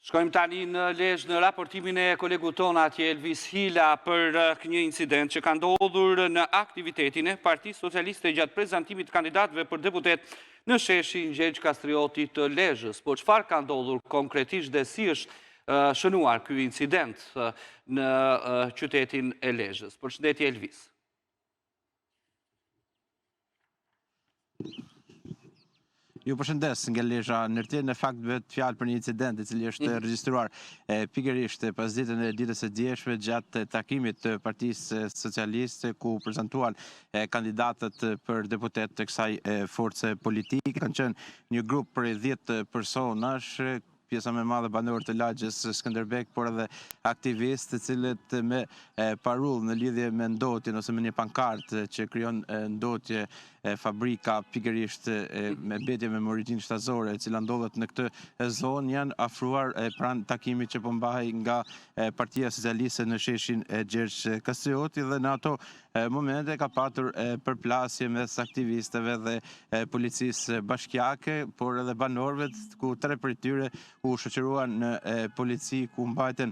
Shkojmë tani në Lezhë në raportimin e kolegut ton atje Elvis Hila për një incident që ka ndodhur në aktivitetin e Partisë Socialiste gjatë prezantimit të kandidatëve për deputet në sheshin Gjergj Kastrioti të Lezhës. Po çfarë ka ndodhur konkretisht dhe si është shënuar ky incident në qytetin e Lezhës? Përshëndetje Elvis. Ju përshëndes nga Lezhë. Në fakt bëhet fjalë për një incident i cili është regjistruar pikërisht pas ditës së djeshme gjatë takimit të Partisë Socialiste ku prezantuan kandidatët për deputet të kësaj force politike. Kanë qenë një grup prej 10 personash, pjesa më e madhe banorë të lagjes Skënderbek, por edhe aktivistë të cilët me parull në lidhje me ndotjen ose me një pankartë që krijon ndotje fabrika pikërisht me mbetje me origjinë shtatësore e cila ndodhet në këtë zonë janë afruar pranë takimit që po mbahej nga Partia Socialiste në sheshin Gjergj Kastrioti dhe në ato momente ka patur përplasje mes aktivistëve dhe policisë bashkiake, por edhe banorëve ku 3 prej tyre u shoqëruan në polici ku mbajten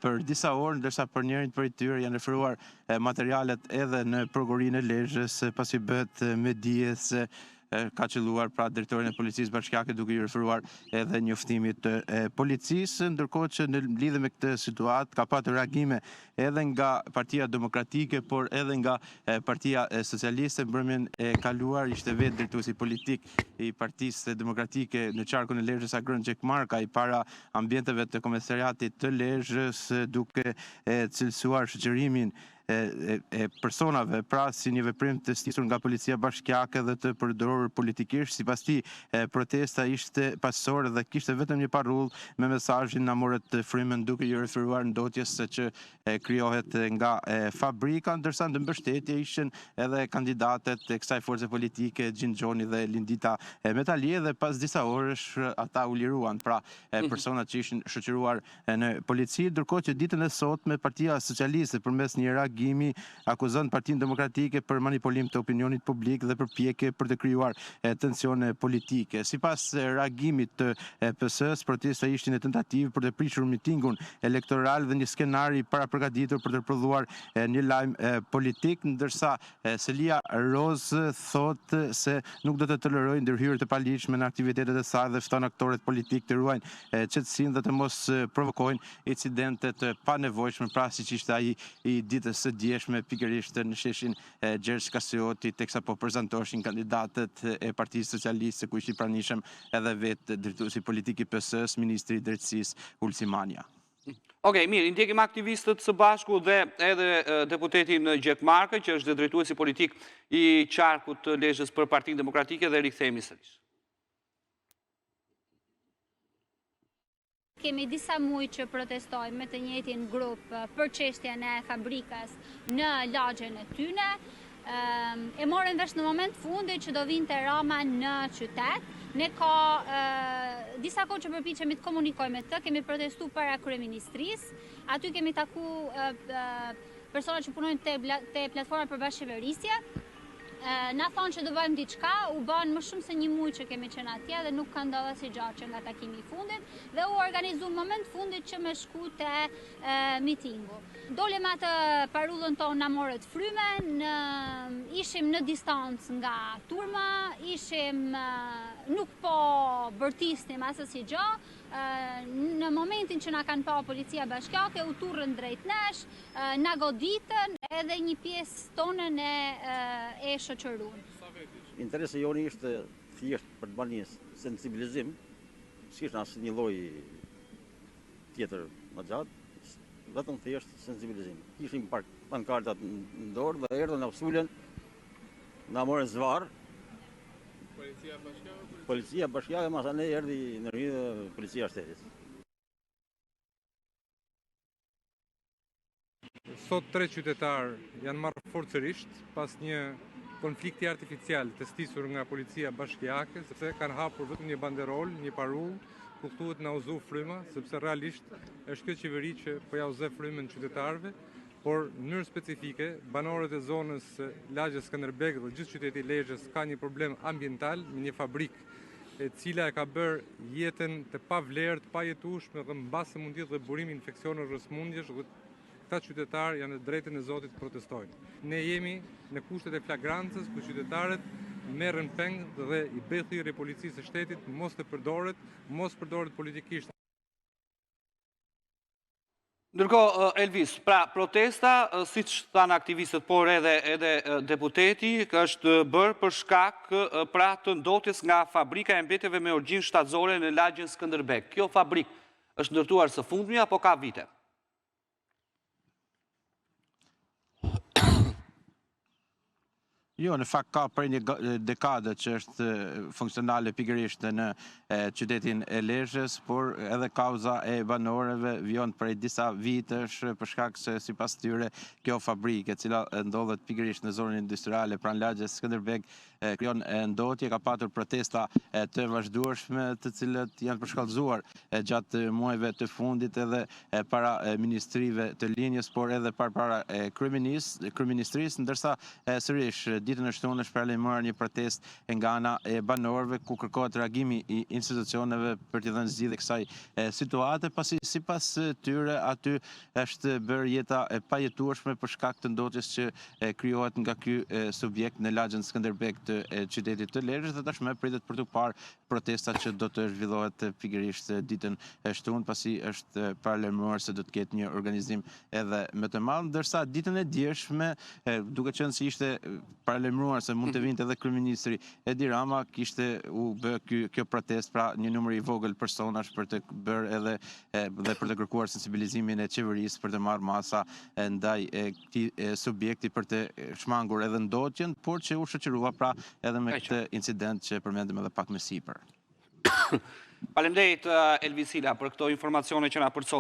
për disa orë, ndërsa për njërin prej tyre janë referuar materialet edhe në prokurinë e Lezhës pasi bëhet me dije se ka qelluar pra drejtorin e policisë bashkiake duke i referuar edhe njoftimit të policisë, ndërkohë që në lidhje me këtë situatë ka patur reagime edhe nga Partia Demokratike, por edhe nga Partia Socialiste. Mbrëmjen e kaluar ishte vetë drejtuesi politik i Partisë Demokratike në qarkun e Lezhës Agrën Xhekmarka i para ambienteve të komisariatit të Lezhës duke cilësuar shoqërimin e personave pra si një veprim të stisur nga policia bashkiake dhe të përdorur politikisht. Sipas tij, protesta ishte pasore dhe kishte vetëm një parull me mesazhin "na morët frymën", duke i referuar ndotjes që krijohet nga fabrika, ndërsa në mbështetje ishin edhe kandidatet e kësaj force politike, Xhinxhoni dhe Lindita Metalie, dhe pas disa orësh ata u liruan, pra personat që ishin shoqëruar në polici, ndërkohë që ditën e sotme Partia Socialiste përmes një reagimi akuzon Partinë Demokratike për manipulim të opinionit publik dhe përpjekje për të krijuar tensione politike. Sipas reagimit të PS-s, protesta ishte një tentativë për të prishur mitingun elektoral dhe një skenar i parapërgatitur për të prodhuar një lajm politik, ndërsa Selia Roz thotë se nuk do të tolerojë ndërhyrje të paligjshme në aktivitetet e saj dhe fton aktorët politik të ruajnë qetësinë dhe të mos provokojnë incidente të panevojshme, pra siç ishte ai i ditës së djeshme pikërisht në sheshin Gjergj Kastrioti, teksa po prezantoheshin kandidatët e Partisë Socialiste, ku ishte i pranishëm edhe vetë drejtuesi politik i PS-s, ministri i drejtësisë Ulsi Manja. Okej, mirë, ndjekim aktivistët së bashku dhe edhe deputetin Xhekmarka, që është drejtuesi politik i qarkut të Lezhës për Partinë Demokratike, dhe rikthehemi sërish. Kemi disa muaj që protestojmë me të njëjtin grup për çështjen e fabrikës në lagjen e tyne. E morën vesh në moment fundi që do vinte Rama në qytet. Ne ka disa kohë që përpiqemi të komunikojmë me të, kemi protestuar para kryeministrisë. Aty kemi taku persona që punojnë te platforma për bashkëqeverisje. Na thonë që do bëjmë diçka, u bën më shumë se një muaj që kemi qenë atje dhe nuk ka ndodhur asnjë gjë që nga takimi i fundit dhe u organizu moment fundit që me shku te mitingu. Dolem atë parullën tonë "na morët frymën", ishim në distancë nga turma, nuk po bërtisnim asnjë gjë. Në momentin që na kanë pa policia bashkiake, u turrën drejt nesh, na goditën edhe një pjesë tonën e shoqëruan. Interesi joni ishte thjesht për të bërë një sensibilizim, s'kishte asnjë lloj tjetër më gjatë, vetëm thjesht sensibilizim. Kishim pankartat në dorë dhe erdhën na sulën, na morën zvarr. Policia bashkiake mas anë erdhi në rrjedhë policia e shtetit. Sot 3 qytetarë janë marrë forcërisht pas një konflikti artificial të stisur nga policia bashkiake, sepse kanë hapur vetëm një banderol, një parull, ku thuhet "na uzu fryma", sepse realisht është kjo qeveri që po ja uze frymën qytetarëve, por në mënyrë specifike banorët e zonës lagjes Skënderbek dhe gjithë qyteti i Lezhës ka një problem ambiental me një fabrikë e cila e ka bërë jetën të pavlerë, të pajetueshme dhe mbas se mund të jetë dhe burimi infeksionë rrësmundjesh dhe këta qytetarë janë në drejtën e Zotit të protestojnë. Ne jemi në kushtet e flagrancës ku qytetarët merren peng dhe i bëhet thirrje policisë së shtetit mos përdoret politikisht. Ndërkohë, Elvis, pra protesta, siç thanë aktivistët, por edhe deputeti, është bërë për shkak pra të ndotjes nga fabrika e mbetjeve me origjinë shtatëzore në lagjen Skënderbeg. Kjo fabrikë është ndërtuar së fundmi apo ka vite? Jo, në fakt ka për një dekade që është funksionale pikërisht në qytetin e Lezhës, por edhe kauza e banorëve vjen prej disa vitesh për shkak se sipas tyre kjo fabrikë, e cila ndodhet pikërisht në zonën industriale pranë lagjes Skënderbeg, krijon ndotje, ka patur protesta të vazhdueshme, të cilët janë përshkallëzuar gjatë muajve të fundit edhe para ministrive të linjës, por edhe para kryeministrisë, ndërsa sërish ditën e shtunë është paralajmëruar një protestë nga ana e banorëve ku kërkohet reagimi i institucioneve për t'i dhënë zgjidhje kësaj situate, pasi sipas tyre aty është bërë jeta e pajetueshme për shkak të ndotjes që krijohet nga ky subjekt në lagjen Skënderbeg të qytetit të Lezhës, dhe tashmë pritet për të parë protesta që do të zhvillohet pikërisht ditën e shtunë, pasi është paralajmëruar se do të ketë një organizim edhe më të madh, ndërsa ditën e djeshme, duke qenë se ishte paralajmëruar se mund të vinte edhe kryeministri Edi Rama, kishte u bë kjo protestë, pra një numër i vogël personash për të bërë edhe dhe për të kërkuar sensibilizimin e qeverisë për të marrë masa ndaj këtij subjekti për të shmangur edhe ndotjen, por që u shoqërua pra edhe me këtë incident që përmendëm edhe pak më sipër. Faleminderit Elvis Hila për këto informacione që na përcjell.